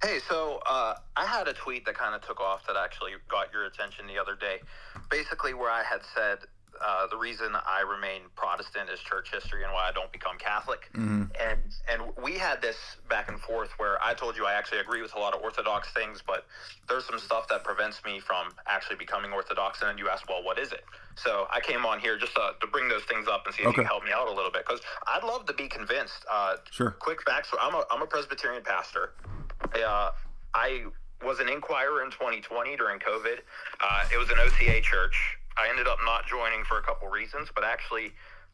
Hey, so I had a tweet that kind of took off that actually got your attention the other day. Basically, where I had said the reason I remain Protestant is church history and why I don't become Catholic. Mm-hmm. And we had this back and forth where I told you I actually agree with a lot of Orthodox things, but there's some stuff that prevents me from actually becoming Orthodox. And then you asked, well, what is it? So I came on here just to bring those things up and see if you Okay. can help me out a little bit, because I'd love to be convinced. Sure. Quick back, so I'm a Presbyterian pastor. I was an inquirer in 2020 during COVID. It was an OCA church. I ended up not joining for a couple reasons, but actually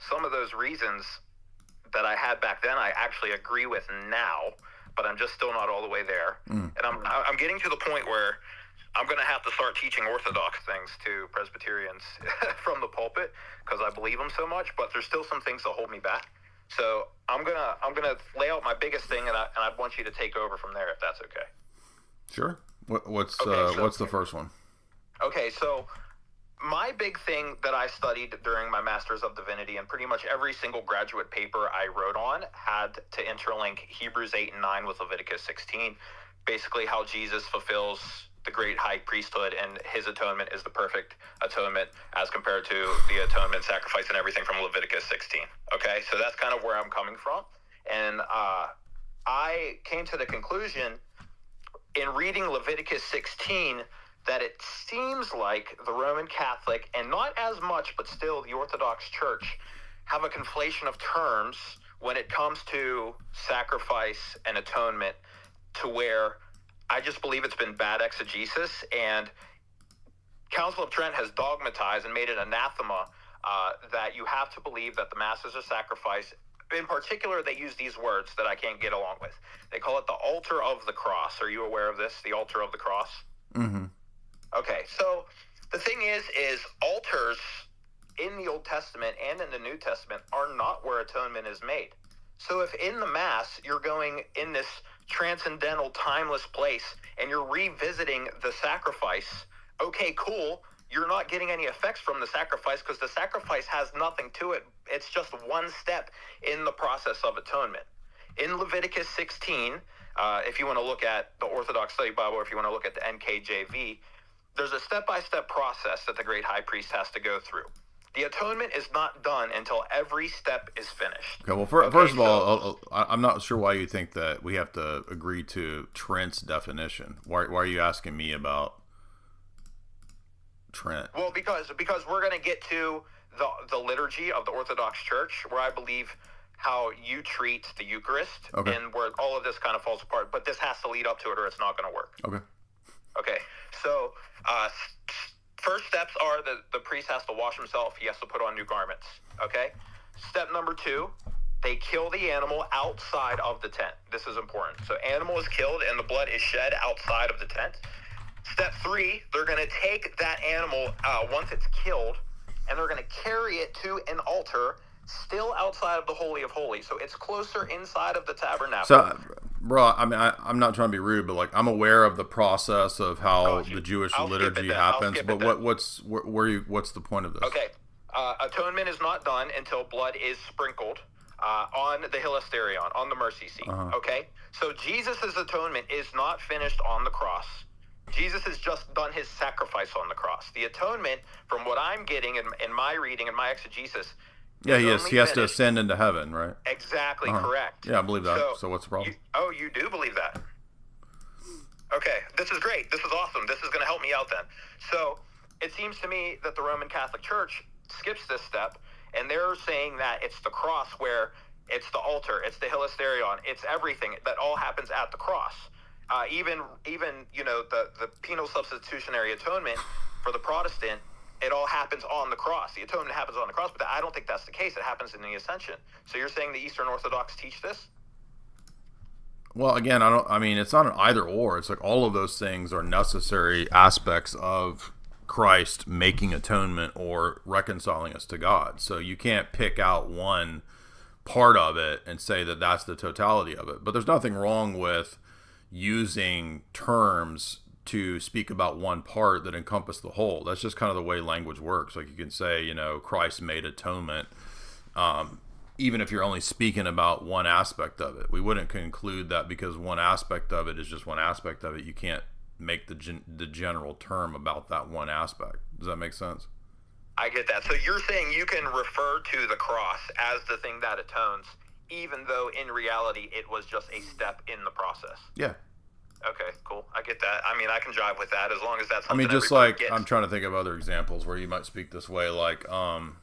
some of those reasons that I had back then, I actually agree with now, but I'm just still not all the way there. And I'm getting to the point where I'm going to have to start teaching Orthodox things to Presbyterians from the pulpit because I believe them so much, but there's still some things that hold me back. So I'm gonna lay out my biggest thing, and I want you to take over from there if that's okay. Sure. What's the first one? Okay, so my big thing that I studied during my Master's of Divinity, and pretty much every single graduate paper I wrote on had to interlink Hebrews 8 and 9 with Leviticus 16. Basically, how Jesus fulfills the great high priesthood, and his atonement is the perfect atonement as compared to the atonement, sacrifice, and everything from Leviticus 16. Okay, so that's kind of where I'm coming from. And I came to the conclusion in reading Leviticus 16 that it seems like the Roman Catholic, and not as much, but still the Orthodox Church, have a conflation of terms when it comes to sacrifice and atonement, to where I just believe it's been bad exegesis, and Council of Trent has dogmatized and made it anathema that you have to believe that the Mass is a sacrifice. In particular, they use these words that I can't get along with. They call it the altar of the cross. Are you aware of this, the altar of the cross? Mm-hmm. Okay, so the thing is altars in the Old Testament and in the New Testament are not where atonement is made. So if in the Mass you're going in this transcendental, timeless place and you're revisiting the sacrifice, okay, cool. You're not getting any effects from the sacrifice because the sacrifice has nothing to it. It's just one step in the process of atonement. In Leviticus 16, if you want to look at the Orthodox Study Bible, or if you want to look at the NKJV, there's a step-by-step process that the great high priest has to go through. The atonement is not done until every step is finished. Okay, well, first of all, I'm not sure why you think that we have to agree to Trent's definition. Why are you asking me about Trent? Well, because we're going to get to the liturgy of the Orthodox Church, where I believe how you treat the Eucharist, okay, and where all of this kind of falls apart. But this has to lead up to it, or it's not going to work. Okay. So first steps are the priest has to wash himself. He has to put on new garments. Okay. Step number 2, they kill the animal outside of the tent. This is important. So animal is killed and the blood is shed outside of the tent. Step 3, they're going to take that animal once it's killed, and they're going to carry it to an altar still outside of the Holy of Holies. So it's closer inside of the tabernacle. So, bro, I mean, I'm not trying to be rude, but like I'm aware of the process of how the Jewish liturgy happens. But what's the point of this? Okay, atonement is not done until blood is sprinkled on the hilasterion, on the mercy seat. Okay, so Jesus' atonement is not finished on the cross. Jesus has just done his sacrifice on the cross. The atonement, from what I'm getting in my reading and my exegesis, yeah, he has to ascend into heaven, right? Exactly, correct. Yeah, I believe that. So what's the problem? You do believe that? Okay, this is great. This is awesome. This is going to help me out then. So it seems to me that the Roman Catholic Church skips this step, and they're saying that it's the cross where it's the altar, it's the hilasterion, it's everything that all happens at the cross. Even the penal substitutionary atonement for the Protestant, it all happens on the cross. The atonement happens on the cross, but I don't think that's the case. It happens in the Ascension. So you're saying the Eastern Orthodox teach this? Well, again, it's not an either or. It's like all of those things are necessary aspects of Christ making atonement or reconciling us to God. So you can't pick out one part of it and say that that's the totality of it. But there's nothing wrong with using terms to speak about one part that encompass the whole. That's just kind of the way language works. Like you can say, Christ made atonement. even if you're only speaking about one aspect of it. We wouldn't conclude that because one aspect of it is just one aspect of it, you can't make the general term about that one aspect. Does that make sense? I get that. So you're saying you can refer to the cross as the thing that atones, even though in reality it was just a step in the process. Yeah. Okay, cool. I get that. I mean, I can jive with that as long as that's something just everybody like gets. I'm trying to think of other examples where you might speak this way, like the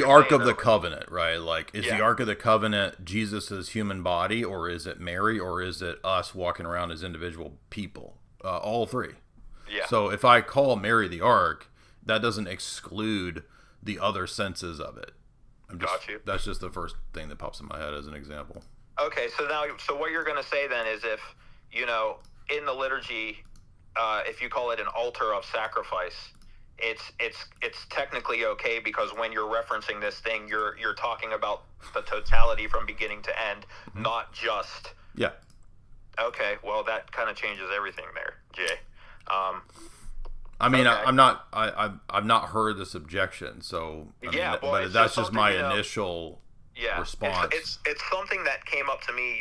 Ark of the Covenant, right? Like, is the Ark of the Covenant Jesus's human body, or is it Mary, or is it us walking around as individual people? All three. Yeah. So if I call Mary the Ark, that doesn't exclude the other senses of it. Got you. That's just the first thing that pops in my head as an example. Okay, so what you're going to say then is if, in the liturgy, if you call it an altar of sacrifice, it's technically okay because when you're referencing this thing, you're talking about the totality from beginning to end, not just. Yeah. Okay, well that kind of changes everything there, Jay. I mean, okay. I've not heard this objection, so but that's just my initial response. It's something that came up to me,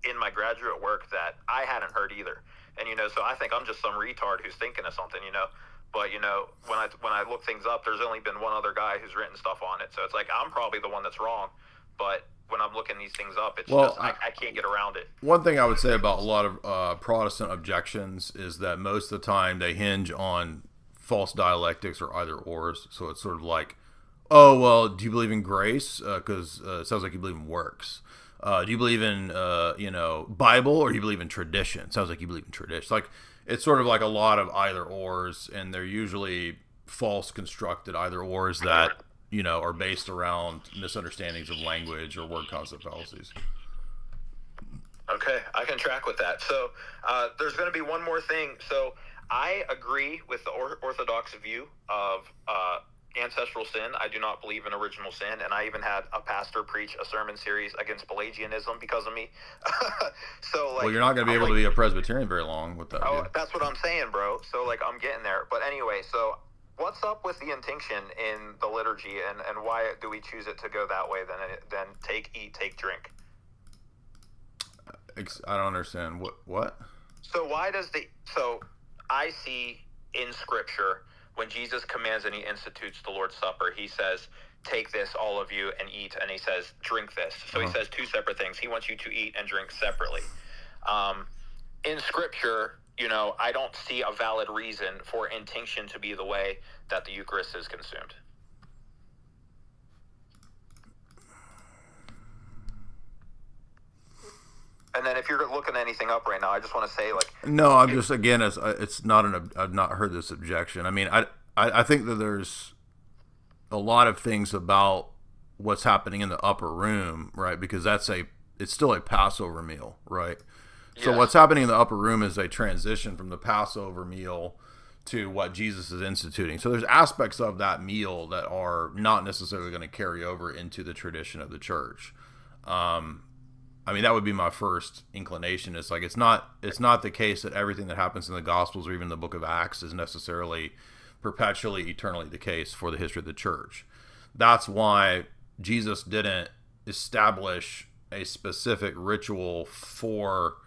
in my graduate work that I hadn't heard either, and so I think I'm just some retard who's thinking of something, But when I look things up, there's only been one other guy who's written stuff on it, so it's like I'm probably the one that's wrong. But when I'm looking these things up, it's I can't get around it. One thing I would say about a lot of Protestant objections is that most of the time they hinge on false dialectics or either ors. So it's sort of like, oh, well, do you believe in grace? Because it sounds like you believe in works. Do you believe in Bible, or do you believe in tradition? It sounds like you believe in tradition. Like, it's sort of like a lot of either ors, and they're usually false constructed either ors that are based around misunderstandings of language or word concept fallacies. Okay, I can track with that. So there's going to be one more thing. So I agree with the Orthodox view of ancestral sin. I do not believe in original sin, and I even had a pastor preach a sermon series against Pelagianism because of me. So, well, you're not going to be able to be a Presbyterian very long with that. Oh, that's what I'm saying, bro. So, I'm getting there. But anyway, so what's up with the intinction in the liturgy, and why do we choose it to go that way than take, eat, take, drink? I don't understand. What? So so I see in Scripture when Jesus commands and he institutes the Lord's Supper, he says, take this, all of you, and eat. And he says, drink this. So he says two separate things. He wants you to eat and drink separately. In Scripture, I don't see a valid reason for intinction to be the way that the Eucharist is consumed. And then if you're looking anything up right now, I just want to say, no, I'm just, again, it's not I've not heard this objection. I mean, I think that there's a lot of things about what's happening in the upper room, right? Because it's still a Passover meal, right? Yes. So what's happening in the upper room is a transition from the Passover meal to what Jesus is instituting. So there's aspects of that meal that are not necessarily going to carry over into the tradition of the church. I mean, that would be my first inclination. It's like, it's not the case that everything that happens in the Gospels or even the book of Acts is necessarily perpetually, eternally the case for the history of the church. That's why Jesus didn't establish a specific ritual for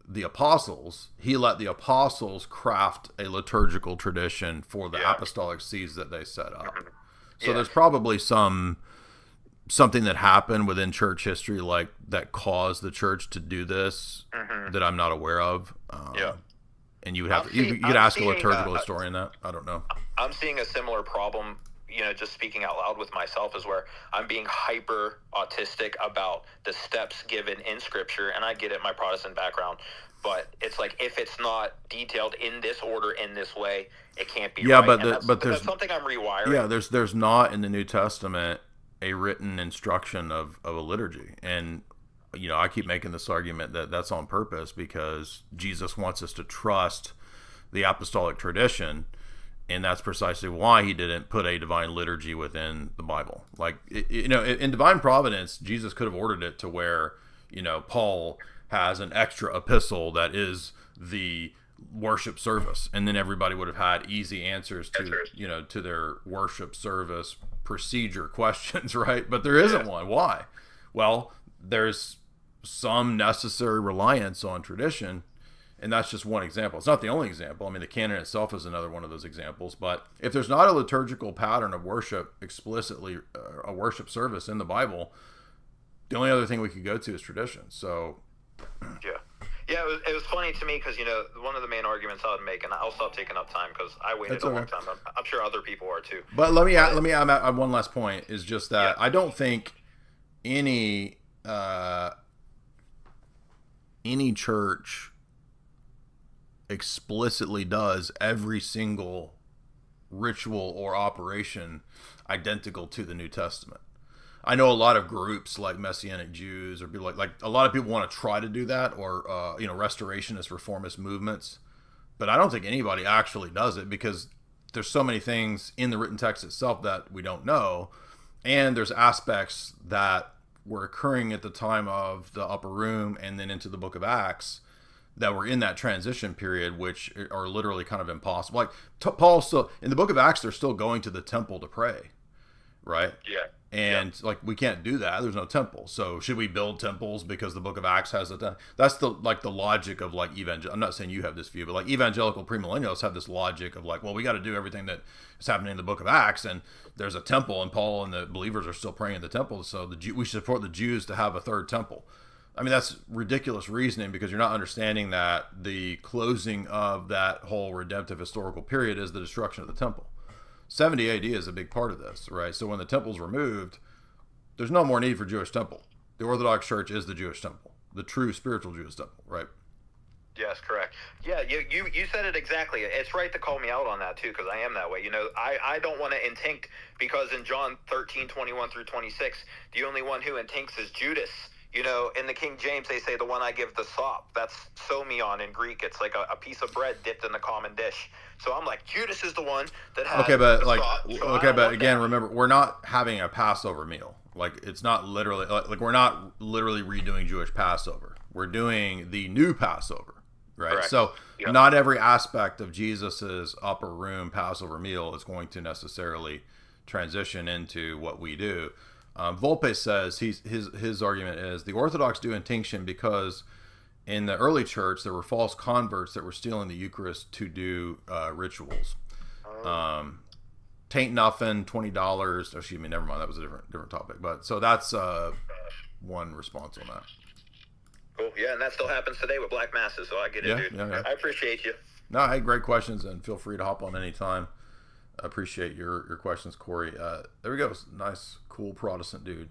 the apostles. He let the apostles craft a liturgical tradition for the apostolic seeds that they set up. So there's probably something that happened within church history that caused the church to do this that I'm not aware of. And you would have you could ask a liturgical historian that. I don't know. I'm seeing a similar problem, just speaking out loud with myself, is where I'm being hyper autistic about the steps given in Scripture, and I get it, my Protestant background, but it's like, if it's not detailed in this order, in this way, it can't be right. But there's something I'm rewiring. Yeah, there's not in the New Testament a written instruction of a liturgy. And, I keep making this argument that that's on purpose because Jesus wants us to trust the apostolic tradition. And that's precisely why he didn't put a divine liturgy within the Bible. In divine providence, Jesus could have ordered it to where, Paul has an extra epistle that is the worship service, and then everybody would have had easy answers to to their worship service procedure questions, right? But there isn't one. Why? Well, there's some necessary reliance on tradition, and that's just one example. It's not the only example. I mean, the canon itself is another one of those examples. But if there's not a liturgical pattern of worship explicitly, a worship service in the Bible, the only other thing we could go to is tradition. So, yeah, it was funny to me because one of the main arguments I would make, and I'll stop taking up time because I waited a long time. I'm sure other people are too. But let me add one last point. Is just that I don't think any church explicitly does every single ritual or operation identical to the New Testament. I know a lot of groups like Messianic Jews or people like a lot of people want to try to do that, or restorationist, reformist movements, but I don't think anybody actually does it because there's so many things in the written text itself that we don't know, and there's aspects that were occurring at the time of the upper room and then into the book of Acts that were in that transition period, which are literally kind of impossible. Like Paul still in the book of Acts, they're still going to the temple to pray, right? Yeah. And like we can't do that. There's no temple. So should we build temples because the book of Acts has a that's the logic of like evangelical. I'm not saying you have this view, but like evangelical premillennialists have this logic of like, well, we got to do everything that is happening in the book of Acts, and there's a temple, and Paul and the believers are still praying in the temple, so we should support the Jews to have a third temple. I mean, that's ridiculous reasoning because you're not understanding that the closing of that whole redemptive historical period is the destruction of the temple. 70 AD is a big part of this, right? So when the temple's removed, there's no more need for Jewish temple. The Orthodox Church is the Jewish temple, the true spiritual Jewish temple, right? Yes, correct. Yeah, you said it exactly. It's right to call me out on that too, because I am that way. I don't want to intinct, because in John 13:21 through 26, the only one who intincts is Judas. In the King James, they say the one I give the sop. That's somion in Greek. It's like a piece of bread dipped in the common dish. So I'm like, Judas is the one that has but again, remember, we're not having a Passover meal. Like, it's not literally, like we're not literally redoing Jewish Passover. We're doing the new Passover, right? Correct. So not every aspect of Jesus's upper room Passover meal is going to necessarily transition into what we do. Volpe says his argument is the Orthodox do intinction because in the early church there were false converts that were stealing the Eucharist to do rituals. Taint nothing, $20. Excuse me, never mind. That was a different topic. But so that's one response on that. Cool. Yeah, and that still happens today with black masses. So I get it, dude. Yeah. I appreciate you. No, hey, great questions, and feel free to hop on anytime. I appreciate your questions, Corey. There we go. Nice, cool Protestant dude.